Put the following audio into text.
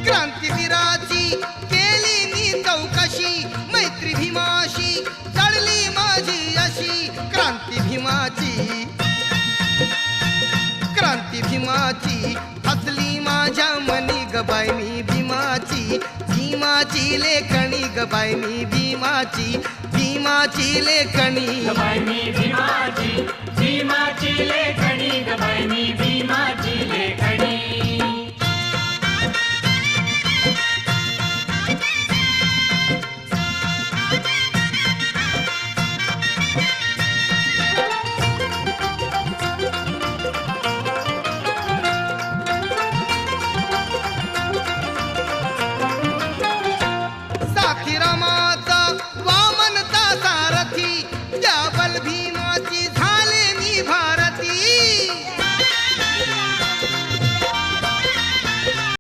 क्रांतीवीराची केली मी चौकशी, मैत्री भीमाशी जळली माझी अशी. क्रांती भीमाची हसली माझ्या मनी गबाई मी भीमाची. भीमाची लेखणी गबाई मी भीमाची लेखणी गबाई मी भीमाची लेखणी गबाई मी